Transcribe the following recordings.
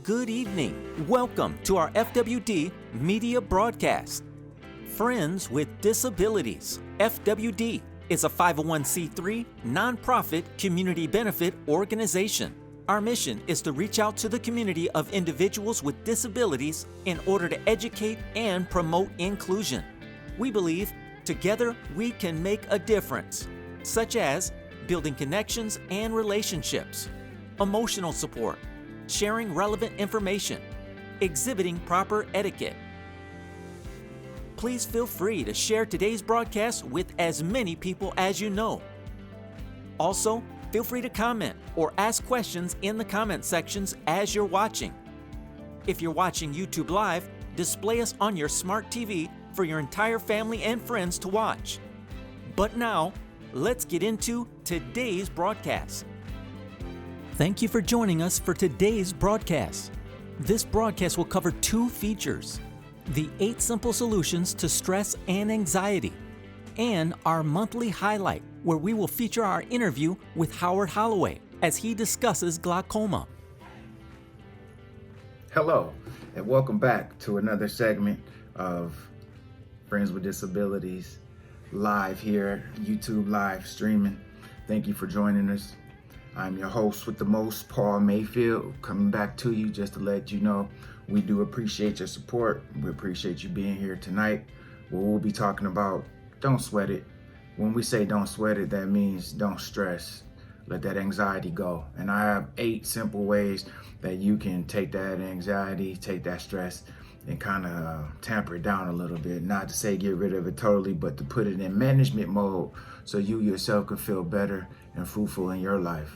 Good evening. Welcome to our FWD Media Broadcast. Friends with Disabilities. FWD is a 501c3 nonprofit community benefit organization. Our mission is to reach out to the community of individuals with disabilities in order to educate and promote inclusion. We believe together we can make a difference, such as building connections and relationships, emotional support, sharing relevant information, exhibiting proper etiquette. Please feel free to share today's broadcast with as many people as you know. Also, feel free to comment or ask questions in the comment sections as you're watching. If you're watching YouTube Live, display us on your smart TV for your entire family and friends to watch. But now, let's get into today's broadcast. Thank you for joining us for today's broadcast. This broadcast will cover two features: the 8 simple solutions to stress and anxiety, and our monthly highlight, where we will feature our interview with Howard Holloway as he discusses glaucoma. Hello, and welcome back to another segment of Friends with Disabilities live here, YouTube live streaming. Thank you for joining us. I'm your host with the most, Paul Mayfield, coming back to you just to let you know we do appreciate your support. We appreciate you being here tonight. What we'll be talking about, don't sweat it. When we say don't sweat it, that means don't stress. Let that anxiety go. And I have 8 simple ways that you can take that anxiety, take that stress, and kind of tamper it down a little bit. Not to say get rid of it totally, but to put it in management mode so you yourself can feel better and fruitful in your life.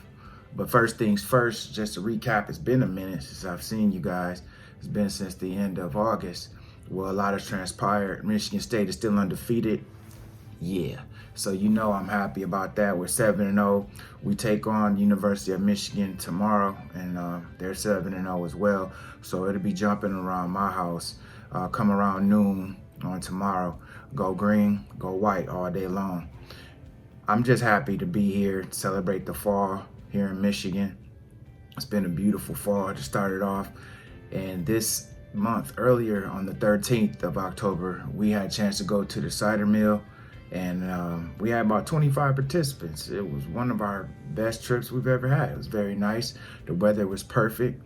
But first things first, just to recap, it's been a minute since I've seen you guys. It's been since the end of August. Well, a lot has transpired. Michigan State is still undefeated. Yeah, so you know I'm happy about that. We're 7-0. We take on University of Michigan tomorrow, and they're 7-0 as well. So it'll be jumping around my house. Come around noon on tomorrow. Go green, go white all day long. I'm just happy to be here to celebrate the fall here in Michigan. It's been a beautiful fall to start it off. And this month, earlier on the 13th of October, we had a chance to go to the cider mill, and we had about 25 participants. It was one of our best trips we've ever had. It was very nice. The weather was perfect.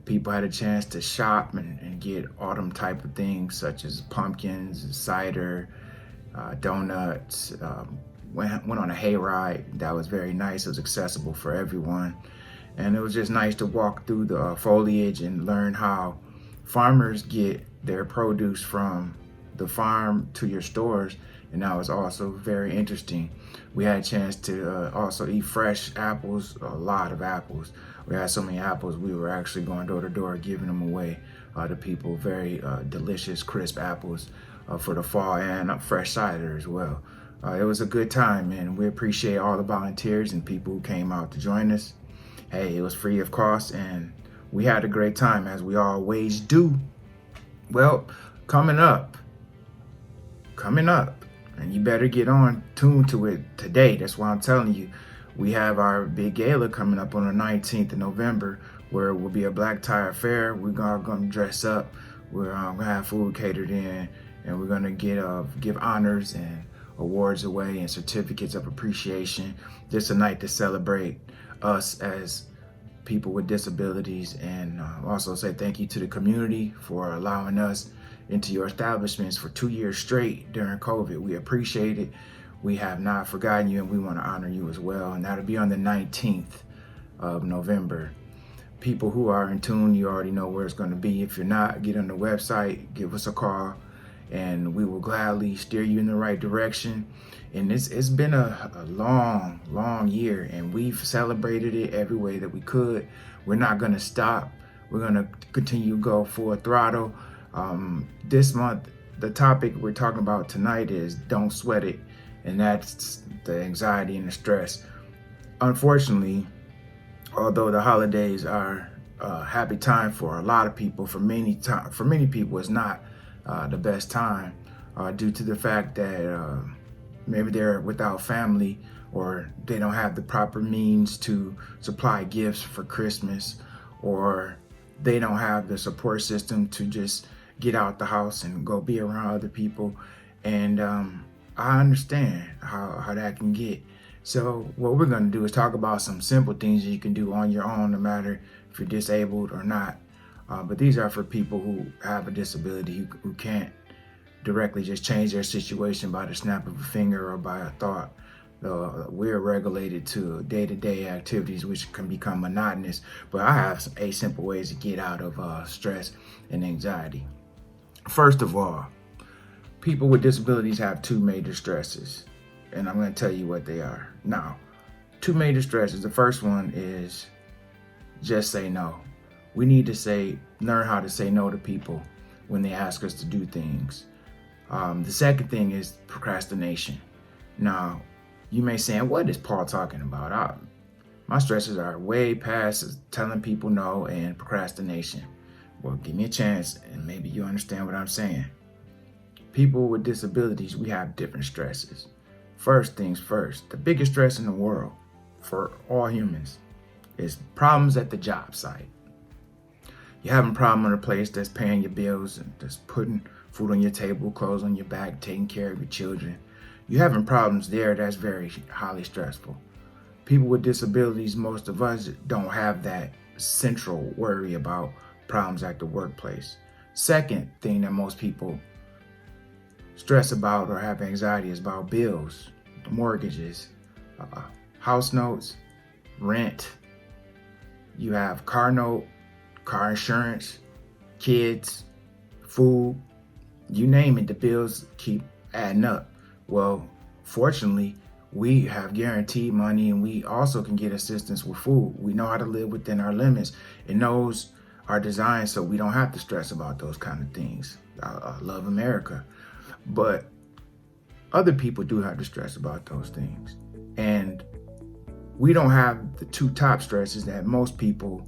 People had a chance to shop and get autumn type of things such as pumpkins, cider, donuts, went on a hayride. That was very nice. It was accessible for everyone. And it was just nice to walk through the foliage and learn how farmers get their produce from the farm to your stores. And that was also very interesting. We had a chance to also eat fresh apples, a lot of apples. We had so many apples, we were actually going door to door giving them away to people. Very delicious, crisp apples for the fall, and fresh cider as well. It was a good time, and we appreciate all the volunteers and people who came out to join us. Hey, it was free of cost, and we had a great time, as we always do. Well, coming up, and you better get on tuned to it today. That's why I'm telling you, we have our big gala coming up on the 19th of November, where it will be a black tie affair. We're gonna dress up. We're gonna have food catered in, and we're gonna give honors and awards away and certificates of appreciation. Just a night to celebrate us as people with disabilities, and also say thank you to the community for allowing us into your establishments for 2 years straight during COVID. We appreciate it. We have not forgotten you, and we want to honor you as well. And that'll be on the 19th of November. People who are in tune, you already know where it's going to be. If you're not, get on the website, give us a call, and we will gladly steer you in the right direction. And it's been a long year, and we've celebrated it every way that we could. We're not going to stop. We're going to continue to go full throttle. This month, the topic we're talking about tonight is don't sweat it, and that's the anxiety and the stress. Unfortunately, although the holidays are a happy time for a lot of people, for many people it's not the best time due to the fact that maybe they're without family, or they don't have the proper means to supply gifts for Christmas, or they don't have the support system to just get out the house and go be around other people. And I understand how that can get. So what we're going to do is talk about some simple things that you can do on your own, no matter if you're disabled or not. But these are for people who have a disability, who can't directly just change their situation by the snap of a finger or by a thought. We're regulated to day-to-day activities, which can become monotonous. But I have some 8 simple ways to get out of stress and anxiety. First of all, people with disabilities have 2 major stresses, and I'm going to tell you what they are. Now, 2 major stresses. The first one is just say no. We need to learn how to say no to people when they ask us to do things. The second thing is procrastination. Now, you may say, what is Paul talking about? My stresses are way past telling people no and procrastination. Well, give me a chance and maybe you understand what I'm saying. People with disabilities, we have different stresses. First things first, the biggest stress in the world for all humans is problems at the job site. You're having a problem in a place that's paying your bills and that's putting food on your table, clothes on your back, taking care of your children. You're having problems there, that's very highly stressful. People with disabilities, most of us don't have that central worry about problems at the workplace. Second thing that most people stress about or have anxiety is about bills, mortgages, house notes, rent. You have car note, car insurance, kids, food, you name it, the bills keep adding up. Well, fortunately, we have guaranteed money and we also can get assistance with food. We know how to live within our limits, and those are designed so we don't have to stress about those kind of things. I love America. But other people do have to stress about those things. And we don't have the 2 top stresses that most people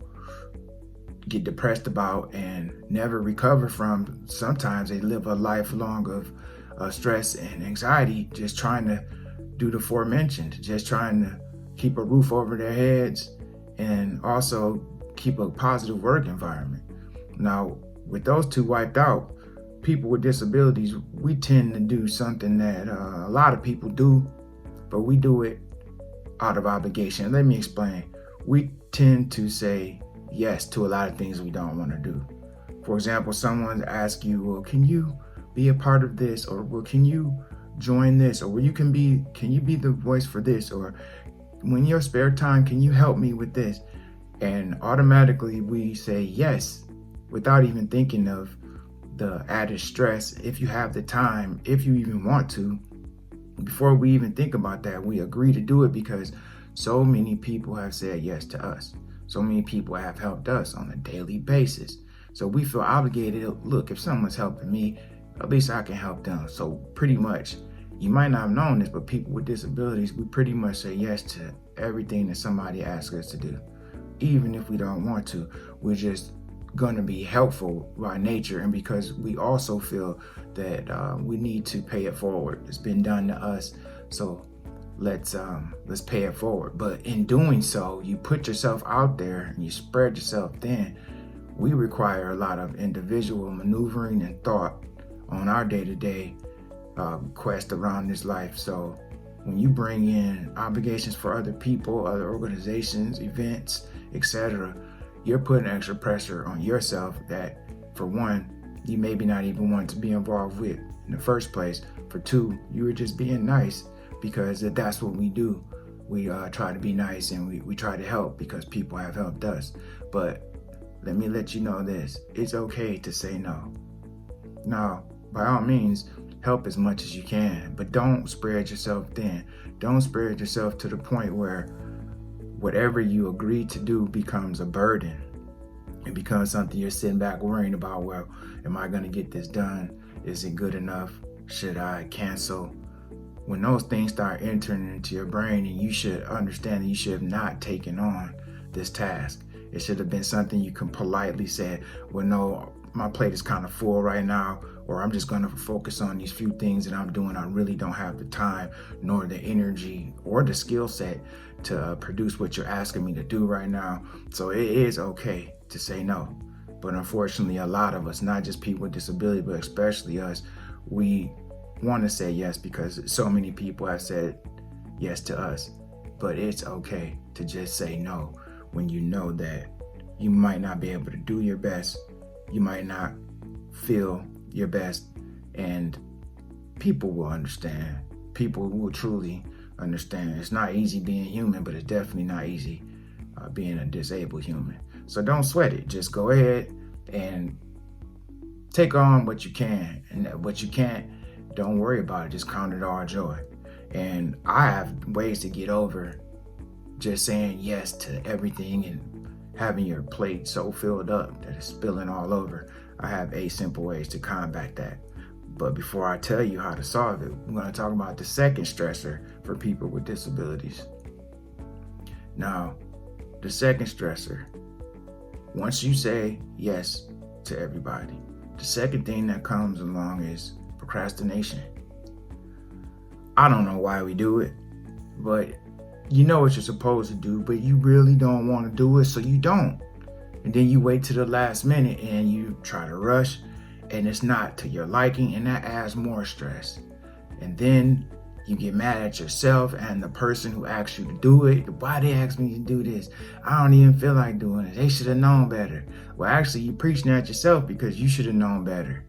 get depressed about and never recover from. Sometimes they live a lifelong of stress and anxiety, just trying to do the aforementioned, just trying to keep a roof over their heads and also keep a positive work environment. Now, with those 2 wiped out, people with disabilities, we tend to do something that a lot of people do, but we do it out of obligation. Let me explain. We tend to say yes to a lot of things we don't want to do. For example, someone asks you, well, can you be a part of this? Or, well, can you join this? Or, well, can you be the voice for this? Or, when your spare time, can you help me with this? And automatically we say yes without even thinking of the added stress. If you have the time, if you even want to, before we even think about that, we agree to do it because so many people have said yes to us. So many people have helped us on a daily basis. So we feel obligated. Look, if someone's helping me, at least I can help them. So pretty much, you might not have known this, but people with disabilities, we pretty much say yes to everything that somebody asks us to do. Even if we don't want to, we're just going to be helpful by nature, and because we also feel that we need to pay it forward. It's been done to us, so let's pay it forward. But in doing so, you put yourself out there and you spread yourself thin. We require a lot of individual maneuvering and thought on our day-to-day quest around this life. So when you bring in obligations for other people, other organizations, events, etc., you're putting extra pressure on yourself that, for one, you maybe not even want to be involved with in the first place. For 2, you were just being nice because that's what we do. We try to be nice and we try to help because people have helped us. But let me let you know this. It's okay to say no. Now, by all means, help as much as you can, but don't spread yourself thin. Don't spread yourself to the point where whatever you agree to do becomes a burden. It becomes something you're sitting back worrying about. Well, am I going to get this done? Is it good enough? Should I cancel? When those things start entering into your brain, and you should understand that you should have not taken on this task. It should have been something you can politely say, well, no, my plate is kind of full right now, or I'm just going to focus on these few things that I'm doing. I really don't have the time, nor the energy, or the skill set to produce what you're asking me to do right now. So it is okay to say no. But unfortunately, a lot of us, not just people with disability, but especially us, we want to say yes because so many people have said yes to us. But it's okay to just say no when you know that you might not be able to do your best. You might not feel your best, and people will understand. People will truly understand. It's not easy being human, but it's definitely not easy being a disabled human. So don't sweat it. Just go ahead and take on what you can, and what you can't, don't worry about it. Just count it all joy. And I have ways to get over just saying yes to everything and having your plate so filled up that it's spilling all over. I have 8 simple ways to combat that. But before I tell you how to solve it, we're going to talk about the second stressor for people with disabilities. Now, the second stressor, once you say yes to everybody, the second thing that comes along is procrastination. I don't know why we do it, but you know what you're supposed to do, but you really don't want to do it, so you don't. And then you wait to the last minute and you try to rush, and it's not to your liking, and that adds more stress. And then you get mad at yourself and the person who asked you to do it. Why they asked me to do this? I don't even feel like doing it. They should have known better. Well, actually, you're preaching at yourself because you should have known better.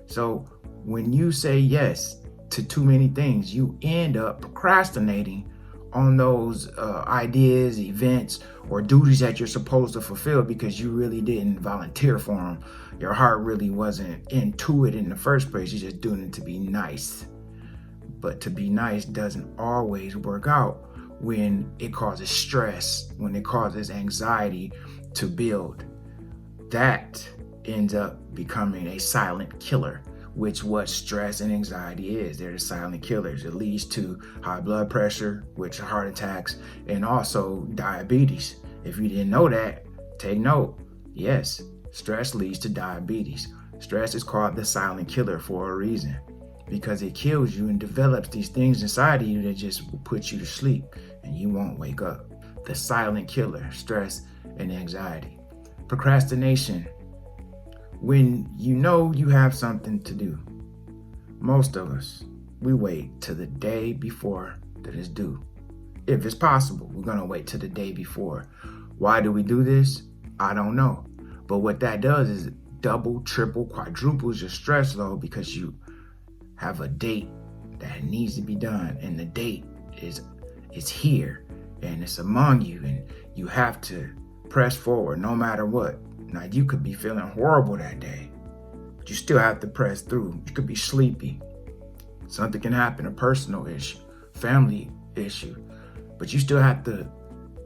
So when you say yes to too many things, you end up procrastinating on those ideas, events, or duties that you're supposed to fulfill because you really didn't volunteer for them. Your heart really wasn't into it in the first place. You're just doing it to be nice. But to be nice doesn't always work out when it causes stress, when it causes anxiety to build. That ends up becoming a silent killer, which what stress and anxiety is. They're the silent killers. It leads to high blood pressure, which are heart attacks, and also diabetes. If you didn't know that, take note. Yes, stress leads to diabetes. Stress is called the silent killer for a reason, because it kills you and develops these things inside of you that just will put you to sleep and you won't wake up. The silent killer, stress and anxiety. Procrastination. When you know you have something to do, most of us, we wait till the day before that is due. If it's possible, we're going to wait till the day before. Why do we do this? I don't know. But what that does is double, triple, quadruples your stress load because you have a date that needs to be done, and the date is here and it's among you, and you have to press forward no matter what. Now, you could be feeling horrible that day, but you still have to press through. You could be sleepy. Something can happen, a personal issue, family issue, but you still have to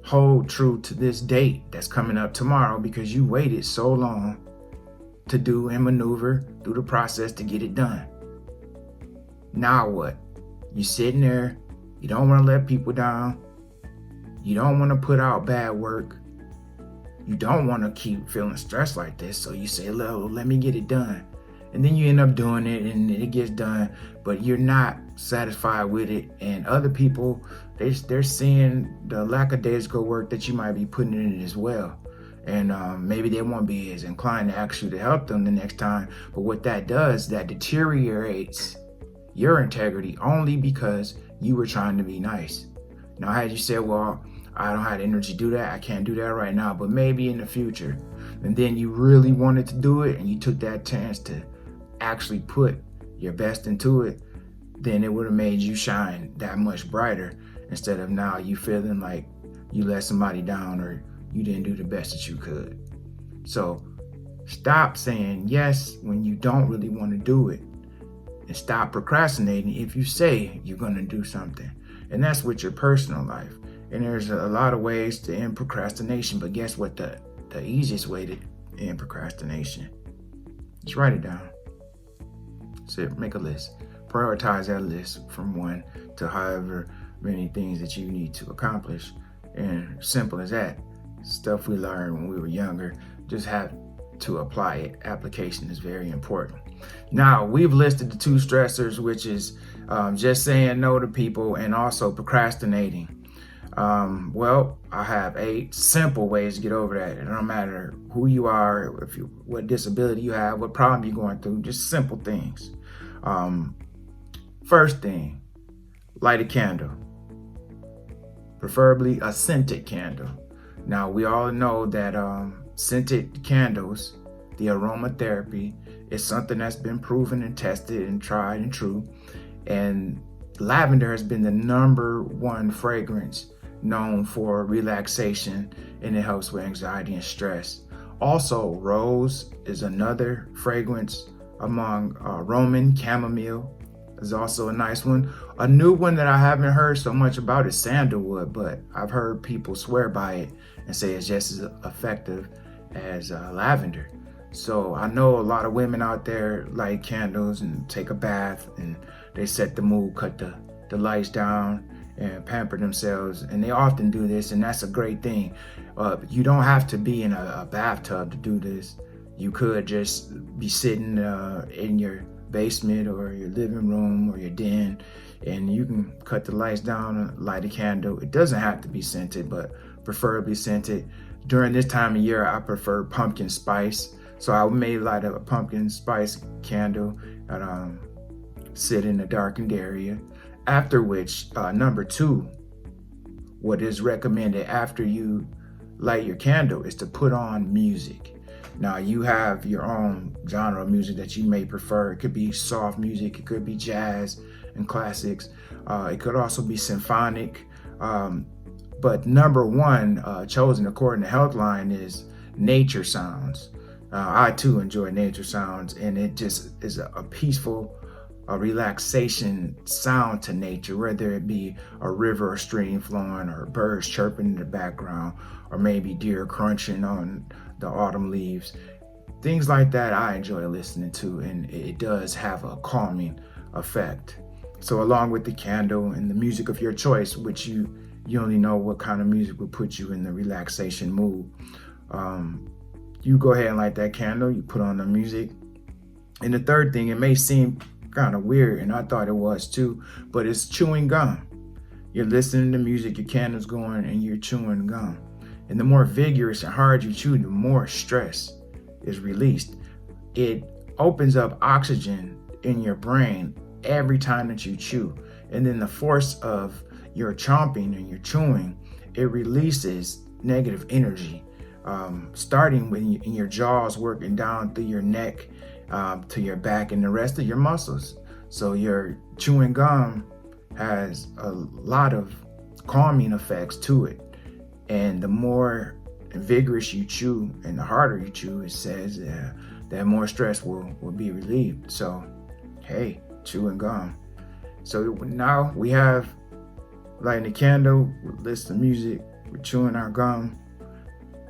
hold true to this date that's coming up tomorrow because you waited so long to do and maneuver through the process to get it done. Now what? You're sitting there, you don't want to let people down, you don't want to put out bad work, you don't want to keep feeling stressed like this, so you say, let me get it done. And then you end up doing it and it gets done, but you're not satisfied with it. And other people, they're seeing the lackadaisical work that you might be putting in it as well. And maybe they won't be as inclined to ask you to help them the next time. But what that does, that deteriorates your integrity only because you were trying to be nice. Now, had you said, well, I don't have the energy to do that, I can't do that right now, but maybe in the future, and then you really wanted to do it and you took that chance to actually put your best into it, then it would have made you shine that much brighter instead of now you feeling like you let somebody down or you didn't do the best that you could. So stop saying yes when you don't really want to do it, and stop procrastinating if you say you're going to do something. And that's with your personal life. And there's a lot of ways to end procrastination, but guess what the easiest way to end procrastination? Just write it down. So make a list. Prioritize that list from 1 to however many things that you need to accomplish. And simple as that. Stuff we learned when we were younger, just have to apply it. Application is very important. Now, we've listed the 2 stressors, which is just saying no to people and also procrastinating. Well, I have 8 simple ways to get over that. It don't matter who you are, what disability you have, what problem you're going through, just simple things. First thing, light a candle, preferably a scented candle. Now, we all know that scented candles, the aromatherapy, is something that's been proven and tested and tried and true. And lavender has been the #1 fragrance known for relaxation, and it helps with anxiety and stress. Also, rose is another fragrance among Roman chamomile is also a nice one. A new one that I haven't heard so much about is sandalwood, but I've heard people swear by it and say it's just as effective as lavender. So I know a lot of women out there light candles and take a bath, and they set the mood, cut the lights down, and pamper themselves. And they often do this, and that's a great thing. You don't have to be in a bathtub to do this. You could just be sitting in your basement or your living room or your den, and you can cut the lights down and light a candle. It doesn't have to be scented, but preferably scented. During this time of year, I prefer pumpkin spice. So I may light up a pumpkin spice candle and sit in a darkened area. After which, number 2, what is recommended after you light your candle is to put on music. Now, you have your own genre of music that you may prefer. It could be soft music, it could be jazz and classics. It could also be symphonic. But number 1 chosen according to Healthline is nature sounds. I too enjoy nature sounds, and it just is a peaceful, relaxation sound to nature, whether it be a river or stream flowing, or birds chirping in the background, or maybe deer crunching on the autumn leaves. Things like that I enjoy listening to, and it does have a calming effect. So along with the candle and the music of your choice, which you only know what kind of music will put you in the relaxation mood, you go ahead and light that candle, you put on the music. And the third thing, it may seem kind of weird, and I thought it was too, but it's chewing gum. You're listening to music, your candle's going, and you're chewing gum. And the more vigorous and hard you chew, the more stress is released. It opens up oxygen in your brain every time that you chew. And then the force of your chomping and your chewing, it releases negative energy, starting when in your jaws, working down through your neck to your back and the rest of your muscles. So your chewing gum has a lot of calming effects to it. And the more vigorous you chew and the harder you chew, it says that more stress will be relieved. So, hey, chewing gum. So now we have lighting a candle, we listen to music, we're chewing our gum.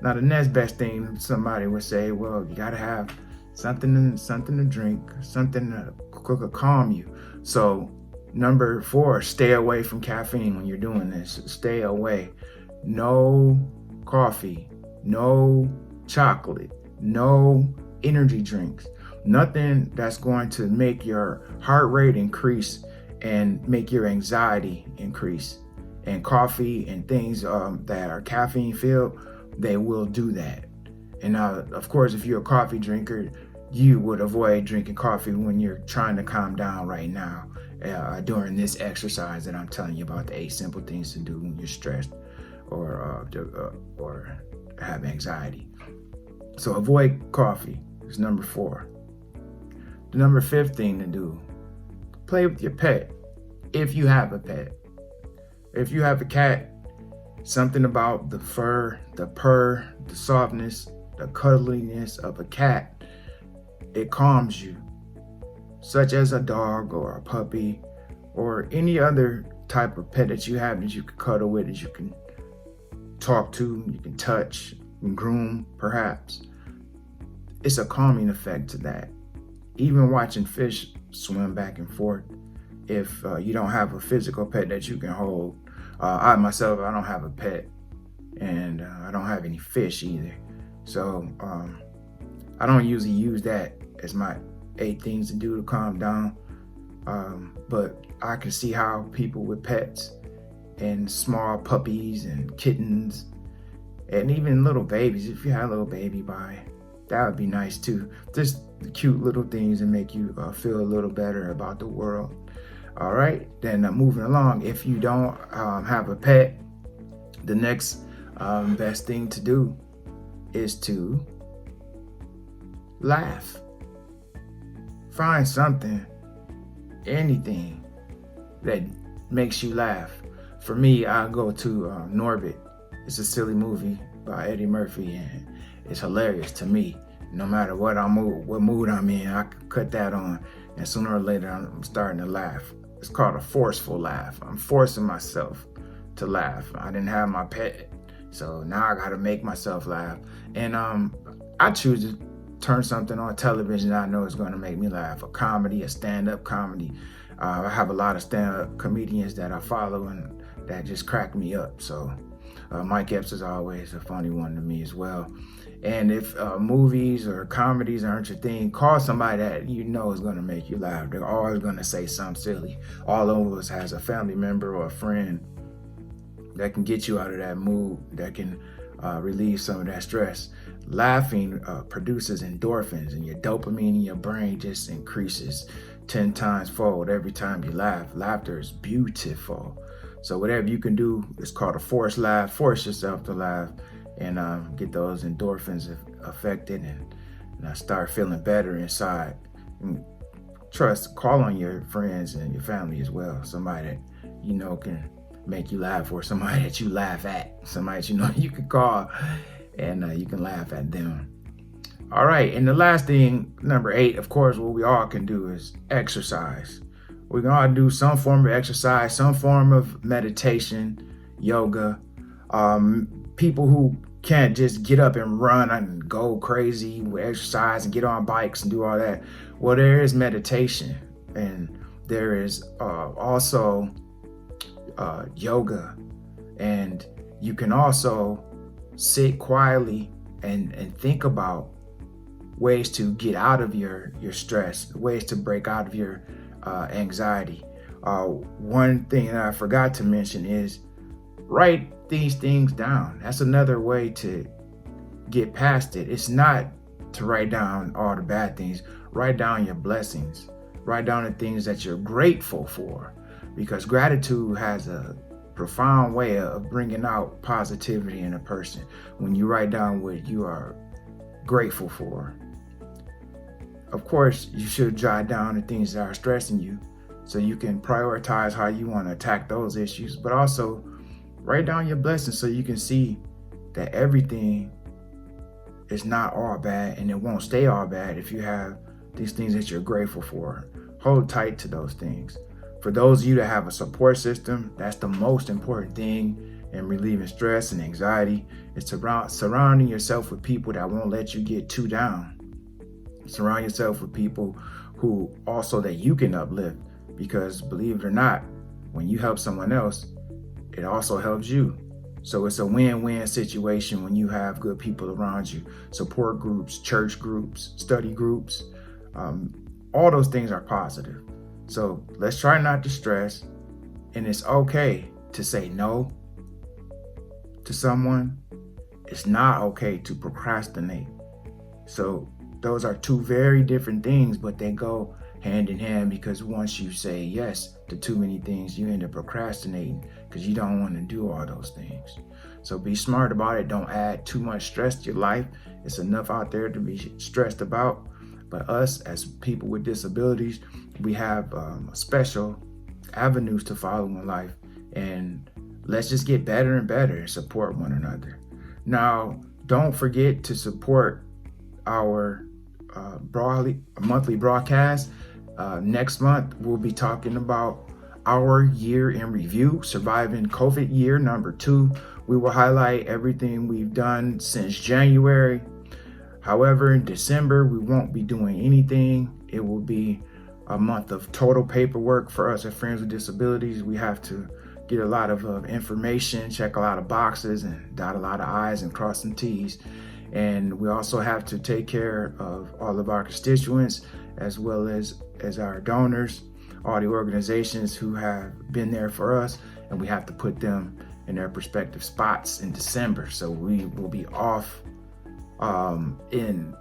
Now the next best thing, somebody would say, well, you gotta have something to drink, something to calm you. So number 4, stay away from caffeine when you're doing this. Stay away. No coffee, no chocolate, no energy drinks, nothing that's going to make your heart rate increase and make your anxiety increase. And coffee and things that are caffeine filled, they will do that. And of course, if you're a coffee drinker, you would avoid drinking coffee when you're trying to calm down right now during this exercise that I'm telling you about, the 8 simple things to do when you're stressed or have anxiety. So avoid coffee is number 4. The number 5th thing to do, play with your pet. If you have a pet. If you have a cat, something about the fur, the purr, the softness, the cuddliness of a cat, it calms you. Such as a dog or a puppy or any other type of pet that you have that you can cuddle with, that you can talk to, you can touch, and groom perhaps. It's a calming effect to that. Even watching fish swim back and forth, if you don't have a physical pet that you can hold. I myself, I don't have a pet, and I don't have any fish either. So I don't usually use that as my 8 things to do to calm down. But I can see how people with pets and small puppies and kittens, and even little babies. If you had a little baby by, that would be nice too. Just the cute little things that make you feel a little better about the world. All right, then moving along, if you don't have a pet, the next best thing to do is to laugh. Find something, anything that makes you laugh. For me, I go to Norbit. It's a silly movie by Eddie Murphy, and it's hilarious to me. No matter what mood I'm in, I can cut that on, and sooner or later I'm starting to laugh. It's called a forceful laugh. I'm forcing myself to laugh. I didn't have my pet, so now I gotta make myself laugh. And I choose to turn something on television that I know is gonna make me laugh. A comedy, a stand-up comedy. I have a lot of stand-up comedians that I follow and that just crack me up. So Mike Epps is always a funny one to me as well. And if movies or comedies aren't your thing, call somebody that you know is going to make you laugh. They're always going to say something silly. All of us has a family member or a friend that can get you out of that mood, that can relieve some of that stress. Laughing produces endorphins, and your dopamine in your brain just increases 10 times fold every time you laugh. Laughter is beautiful. So whatever you can do, it's called a forced laugh. Force yourself to laugh and get those endorphins affected and start feeling better inside. And call on your friends and your family as well. Somebody that you know can make you laugh, or somebody that you laugh at. Somebody that you know you can call and you can laugh at them. All right, and the last thing, number 8, of course, what we all can do is exercise. We can all do some form of exercise, some form of meditation, yoga. People who can't just get up and run and go crazy with exercise and get on bikes and do all that. Well, there is meditation, and there is also yoga, and you can also sit quietly and think about ways to get out of your stress, ways to break out of your anxiety. One thing that I forgot to mention is write these things down. That's another way to get past it. It's not to write down all the bad things. Write down your blessings. Write down the things that you're grateful for, because gratitude has a profound way of bringing out positivity in a person. When you write down what you are grateful for, of course, you should jot down the things that are stressing you so you can prioritize how you want to attack those issues, but also write down your blessings so you can see that everything is not all bad, and it won't stay all bad if you have these things that you're grateful for. Hold tight to those things. For those of you that have a support system, that's the most important thing in relieving stress and anxiety. It's surrounding yourself with people that won't let you get too down. Surround yourself with people who also that you can uplift, because believe it or not, when you help someone else, it also helps you. So it's a win-win situation when you have good people around you. Support groups, church groups, study groups, all those things are positive. So let's try not to stress, and it's okay to say no to someone. It's not okay to procrastinate. So those are two very different things, but they go hand in hand, because once you say yes to too many things, you end up procrastinating because you don't want to do all those things. So be smart about it. Don't add too much stress to your life. It's enough out there to be stressed about. But us as people with disabilities, we have special avenues to follow in life, and let's just get better and better and support one another. Now, don't forget to support our monthly broadcast. Next month, we'll be talking about our year in review, surviving COVID year number 2. We will highlight everything we've done since January. However, in December, we won't be doing anything. It will be a month of total paperwork for us at Friends with Disabilities. We have to get a lot of information, check a lot of boxes, and dot a lot of I's and cross some T's. And we also have to take care of all of our constituents, as well as our donors, all the organizations who have been there for us. and we have to put them in their respective spots in December. So we will be off in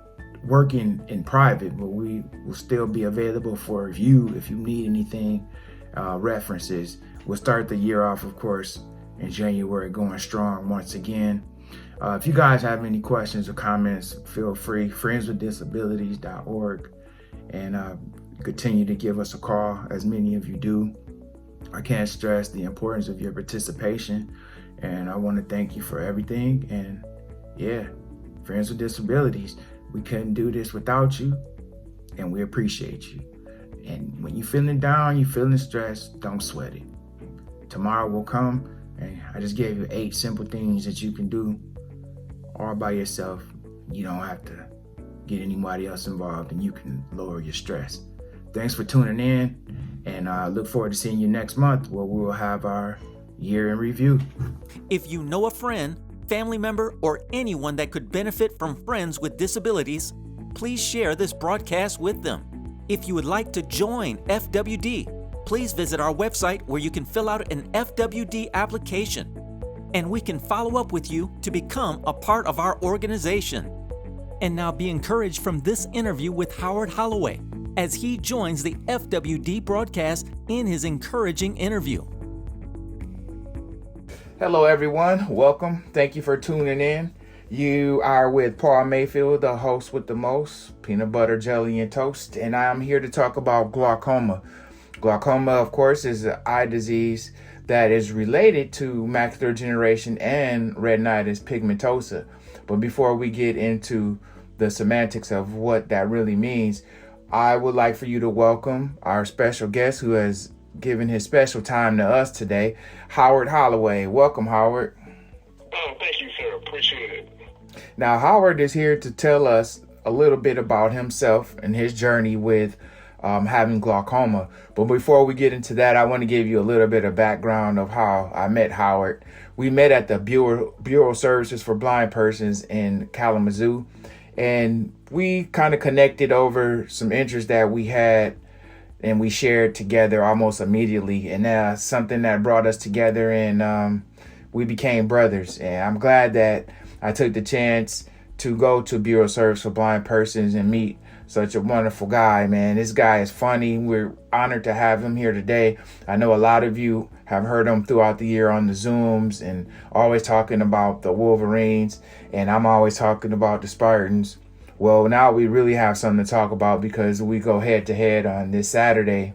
working in private, but we will still be available for you if you need anything, references. We'll start the year off, of course, in January, going strong once again. If you guys have any questions or comments, feel free, friendswithdisabilities.org, and continue to give us a call, as many of you do. I can't stress the importance of your participation, and I want to thank you for everything. And yeah, Friends with Disabilities, we couldn't do this without you, and we appreciate you. And when you're feeling down, you're feeling stressed, don't sweat it. Tomorrow will come, and I just gave you 8 simple things that you can do all by yourself. You don't have to get anybody else involved, and you can lower your stress. Thanks for tuning in, and I look forward to seeing you next month, where we will have our year in review. If you know a friend, family member, or anyone that could benefit from Friends with Disabilities, please share this broadcast with them. If you would like to join FWD, please visit our website where you can fill out an FWD application, and we can follow up with you to become a part of our organization. And now be encouraged from this interview with Howard Holloway as he joins the FWD broadcast in his encouraging interview. Hello, everyone. Welcome. Thank you for tuning in. You are with Paul Mayfield, the host with the most, peanut butter, jelly, and toast, and I'm here to talk about glaucoma. Glaucoma, of course, is an eye disease that is related to macular degeneration and retinitis pigmentosa. But before we get into the semantics of what that really means, I would like for you to welcome our special guest who has given his special time to us today, Howard Holloway. Welcome, Howard. Oh, thank you, sir. Appreciate it. Now, Howard is here to tell us a little bit about himself and his journey with having glaucoma. But before we get into that, I want to give you a little bit of background of how I met Howard. We met at the Bureau of Services for Blind Persons in Kalamazoo, and we kind of connected over some interests that we had, and we shared together almost immediately. And that's something that brought us together, and we became brothers. And I'm glad that I took the chance to go to Bureau of Service for Blind Persons and meet such a wonderful guy, man. This guy is funny. We're honored to have him here today. I know a lot of you have heard him throughout the year on the Zooms and always talking about the Wolverines, and I'm always talking about the Spartans. Well, now we really have something to talk about because we go head to head on this Saturday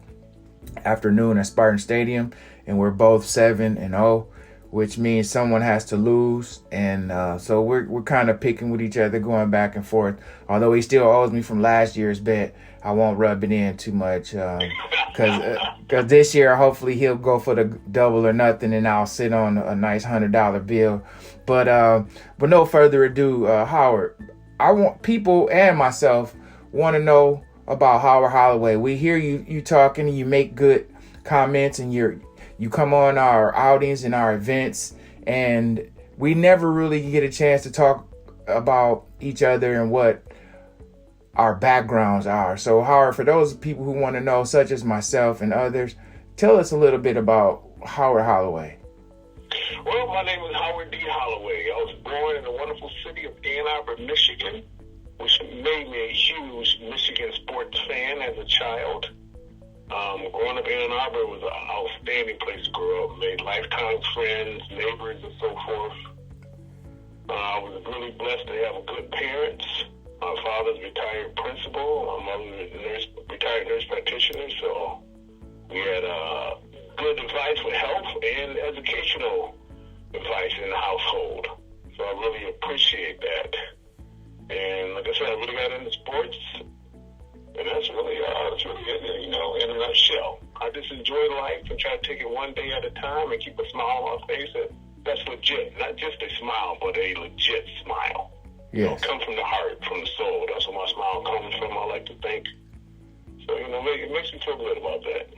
afternoon at Spartan Stadium, and we're both 7-0, which means someone has to lose. And so we're kind of picking with each other, going back and forth. Although he still owes me from last year's bet, I won't rub it in too much because this year hopefully he'll go for the double or nothing, and I'll sit on a nice $100 bill. But no further ado, Howard, I want people and myself want to know about Howard Holloway. We hear you talking, and you make good comments, and you come on our outings and our events, and we never really get a chance to talk about each other and what our backgrounds are. So Howard, for those people who want to know, such as myself and others, tell us a little bit about Howard Holloway. Well, my name is Howard D. Holloway. I was born in the wonderful city of Ann Arbor, Michigan, which made me a huge Michigan sports fan as a child. Growing up in Ann Arbor was an outstanding place to grow up. Made lifetime friends, neighbors, and so forth. I was really blessed to have good parents. My father's retired principal. My mother's a retired nurse practitioner. So we had good advice for health and educational advice in the household. So I really appreciate that. And like I said, I really got into sports. And that's really it, in a nutshell. I just enjoy life and try to take it one day at a time and keep a smile on my face. That's legit. Not just a smile, but a legit smile. Yes. Come from the heart, from the soul. That's where my smile comes from, I like to think. So, it makes me feel good about that.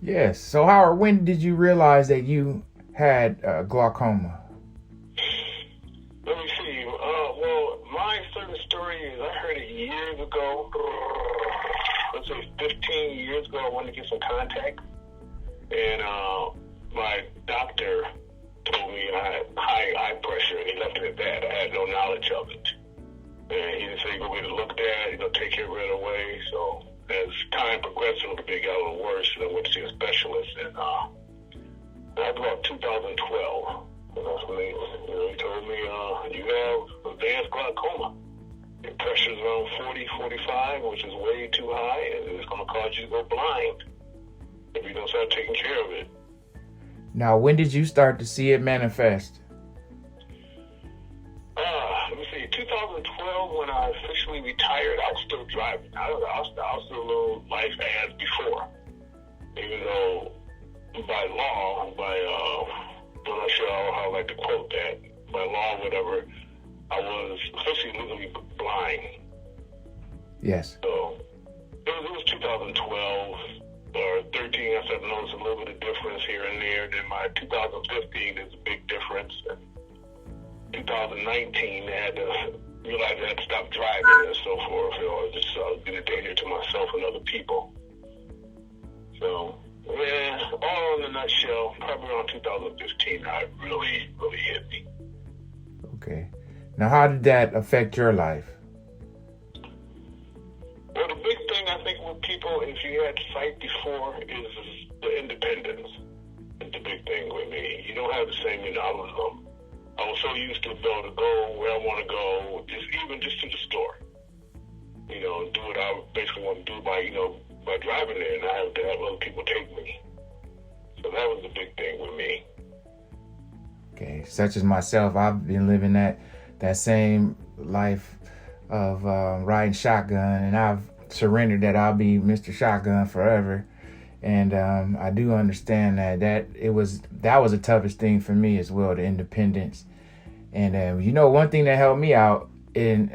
Yes. So, Howard, when did you realize that you had glaucoma? Let me see. Well, my certain story is I heard it years ago. Let's say 15 years ago, I wanted to get some contact. And my doctor told me I had high pressure, and he left it at that. I had no knowledge of it. And he didn't say go get it looked at, take care of it right away. So as time progressed a little bit, it got a little worse, and I went to see a specialist, and that was about 2012. And that's when he told me, you have advanced glaucoma. Your pressure's around 40, 45, which is way too high, and it's going to cause you to go blind if you don't start taking care of it. Now, when did you start to see it manifest? Let me see. 2012, when I officially retired, I was still driving. I was still a little life as before, even though by law, I'm not sure how I like to quote that. By law, whatever, I was officially legally blind. Yes. So it was 2012 or 13. I started to notice a little bit of difference here and there. Then by 2015, there's a big difference. 2019, I had to realize I had to stop driving and so forth. Just been a danger to myself and other people. So, yeah, all in a nutshell, probably around 2015, it really hit me. Okay. Now, how did that affect your life? Well, the big thing I think with people, if you had sight before, is the independence. It's the big thing with me. You don't have the same, I was so used to be able to go where I want to go, just to the store. Do what I basically want to do by driving there, and I have to have other people take me. So that was the big thing with me. Okay, such as myself, I've been living that same life of riding shotgun, and I've surrendered that I'll be Mr. Shotgun forever. And I do understand that was the toughest thing for me as well, the independence. And one thing that helped me out, and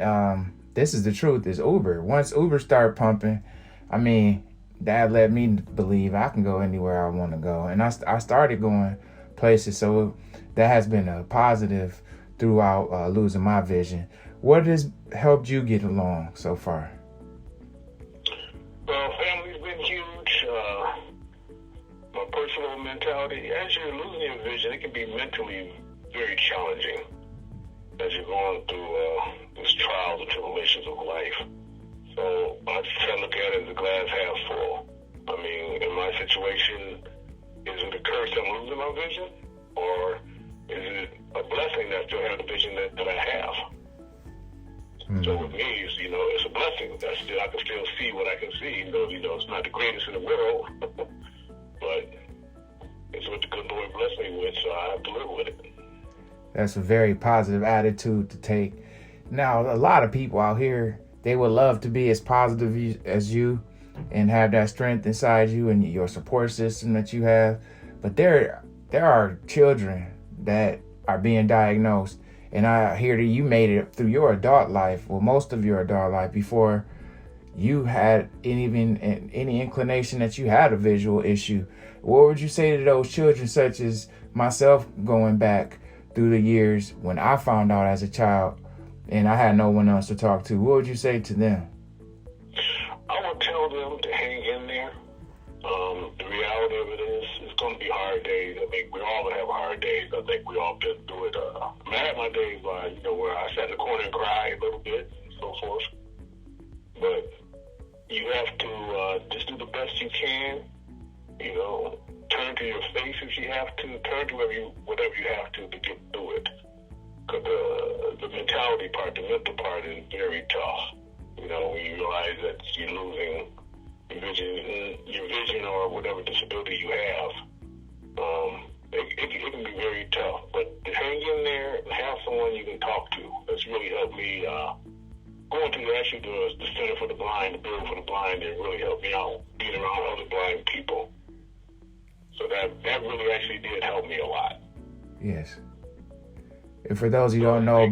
this is the truth, is Uber. Once Uber started pumping, that led me to believe I can go anywhere I want to go. And I started going places. So that has been a positive throughout losing my vision. What has helped you get along so far? Well, family's been huge. My personal mentality, as you're losing your vision, it can be mentally very challenging as you're going through these trials and tribulations of life. So I just try to look at it as a glass half full. In my situation, is it a curse I'm losing my vision, or is it a blessing that I still have the vision that I have? Mm-hmm. So with me, it's a blessing. I can still see what I can see, though it's not the greatest in the world, but it's what the good Lord blessed me with, so I have to live with it. That's a very positive attitude to take. Now, a lot of people out here, they would love to be as positive as you and have that strength inside you and your support system that you have. But there are children that are being diagnosed, and I hear that you made it through your adult life, well, most of your adult life, before you had any inclination that you had a visual issue. What would you say to those children, such as myself, going back through the years when I found out as a child and I had no one else to talk to? What would you say to them? I would tell them to hang in there. The reality of it is, it's going to be hard days. I think we're all going to have hard days. I think we all been through it. I had my days where I sat in the corner and cried a little bit and so forth. But you have to just do the best you can. Turn to your face if you have to. Turn to whatever you have to get through it. Because the mentality part, the mental part is very tough. When you realize that you're losing your vision or whatever disability you have, it can be very tough. But to hang in there and have someone you can talk to, that's really helped me. Going to the Center for the Blind, the Bureau for the Blind, it really helped me out being around other blind people. So that really actually did help me a lot. Yes. And for those who don't know,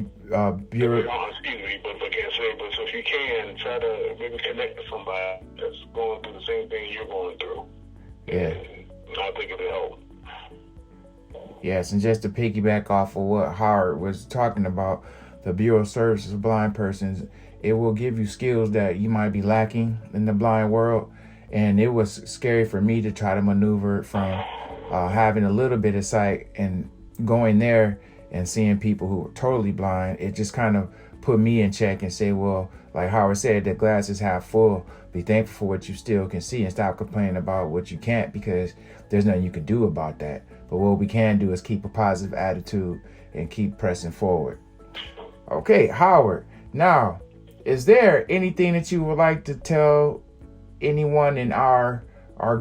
Bureau... Excuse me, but I can't say, but so if you can, try to maybe connect with somebody that's going through the same thing you're going through. Yeah. And I think it'll help. Yes, and just to piggyback off of what Howard was talking about, the Bureau of Services for Blind Persons, it will give you skills that you might be lacking in the blind world. And it was scary for me to try to maneuver from having a little bit of sight and going there and seeing people who are totally blind, it just kind of put me in check and say, well, like Howard said, the glass is half full. Be thankful for what you still can see and stop complaining about what you can't, because there's nothing you can do about that. But what we can do is keep a positive attitude and keep pressing forward. Okay, Howard, now, is there anything that you would like to tell anyone in our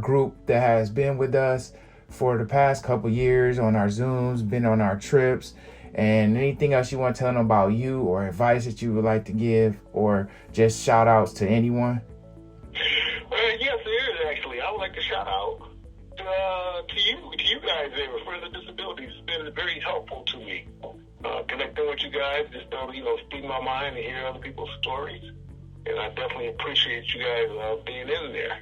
group that has been with us for the past couple years on our Zooms, been on our trips, and anything else you want to tell them about you, or advice that you would like to give, or just shout outs to anyone? Yes, there is actually. I would like to shout out to you guys there with Friends with Disabilities. It's been very helpful to me. Connecting with you guys, just speak my mind and hear other people's stories. And I definitely appreciate you guys being in there.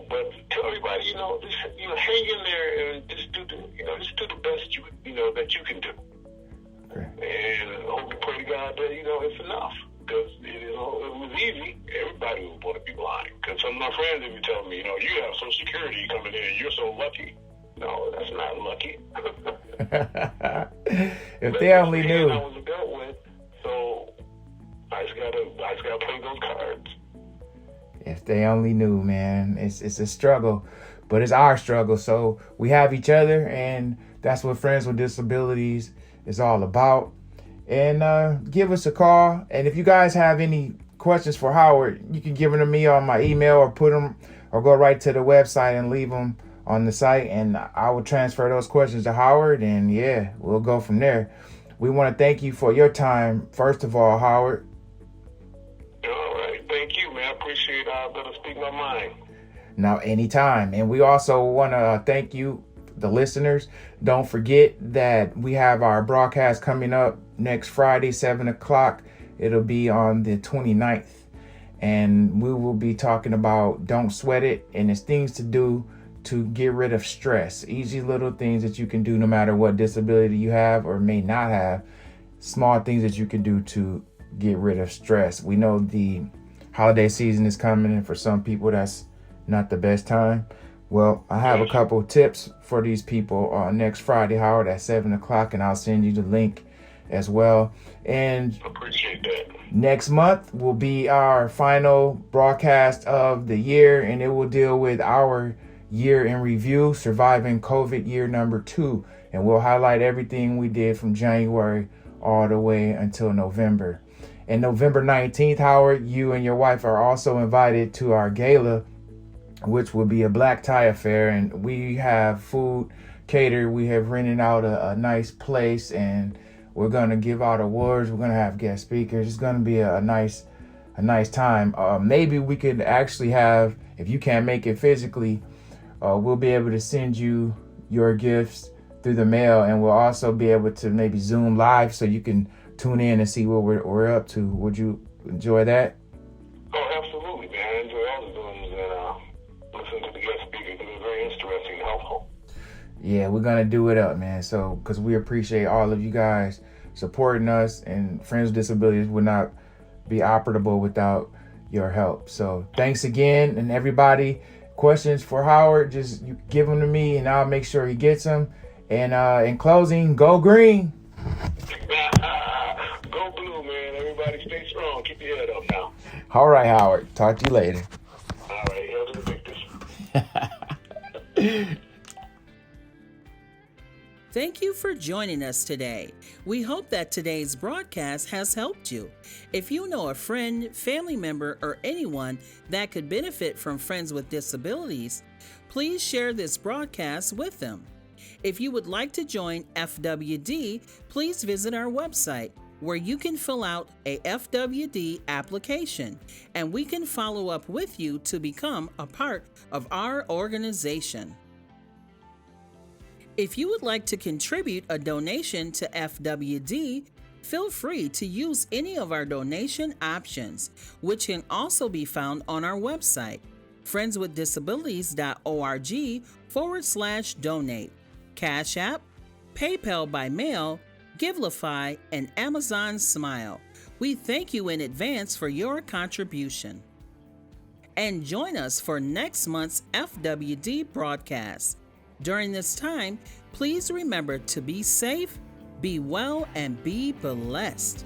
But tell everybody, just hang in there and just do the best that you can do. Okay. And I hope you pray to God that it's enough. Because it was easy, everybody would want to be blind. Because some of my friends would tell me, you have Social Security coming in, you're so lucky. No, that's not lucky. If they only knew. I was dealt with, so I just gotta play those cards. If they only knew, man. It's a struggle, but it's our struggle. So we have each other, and that's what Friends with Disabilities is all about. And give us a call. And if you guys have any questions for Howard, you can give them to me on my email, or put them, or go right to the website and leave them on the site, and I will transfer those questions to Howard, and yeah, we'll go from there. We want to thank you for your time, first of all, Howard. All right, thank you, man. I appreciate letting me speak my mind. Now, anytime. And we also want to thank you, the listeners. Don't forget that we have our broadcast coming up next Friday, 7 o'clock. It'll be on the 29th. And we will be talking about Don't Sweat It, and it's things to do to get rid of stress. Easy little things that you can do no matter what disability you have or may not have. Small things that you can do to get rid of stress. We know the holiday season is coming, and for some people that's not the best time. Well, I have a couple of tips for these people next Friday, Howard, at 7 o'clock, and I'll send you the link as well. And appreciate that. Next month will be our final broadcast of the year, and it will deal with our year in review, surviving COVID year number 2. And we'll highlight everything we did from January all the way until November. And November 19th, Howard, you and your wife are also invited to our gala, which will be a black tie affair. And we have food catered. We have rented out a nice place, and we're going to give out awards. We're going to have guest speakers. It's going to be a nice time. Maybe we could actually have, if you can't make it physically, we'll be able to send you your gifts through the mail, and we'll also be able to maybe Zoom live so you can tune in and see what we're up to. Would you enjoy that? Oh, absolutely, man. I enjoy all the Zooms and listen to the guest speakers. It was very interesting and helpful. Yeah, we're going to do it up, man. So, because we appreciate all of you guys supporting us, and Friends with Disabilities would not be operable without your help. So thanks again. And everybody, questions for Howard, just you give them to me and I'll make sure he gets them. And in closing, go green. Go blue, man. Everybody stay strong. Keep your head up now. All right, Howard. Talk to you later. All right. Hail to the victors. Thank you for joining us today. We hope that today's broadcast has helped you. If you know a friend, family member, or anyone that could benefit from Friends with Disabilities, please share this broadcast with them. If you would like to join FWD, please visit our website, where you can fill out a FWD application, and we can follow up with you to become a part of our organization. If you would like to contribute a donation to FWD, feel free to use any of our donation options, which can also be found on our website, friendswithdisabilities.org/donate, Cash App, PayPal by mail, Givelify, and Amazon Smile. We thank you in advance for your contribution. And join us for next month's FWD broadcast. During this time, please remember to be safe, be well, and be blessed.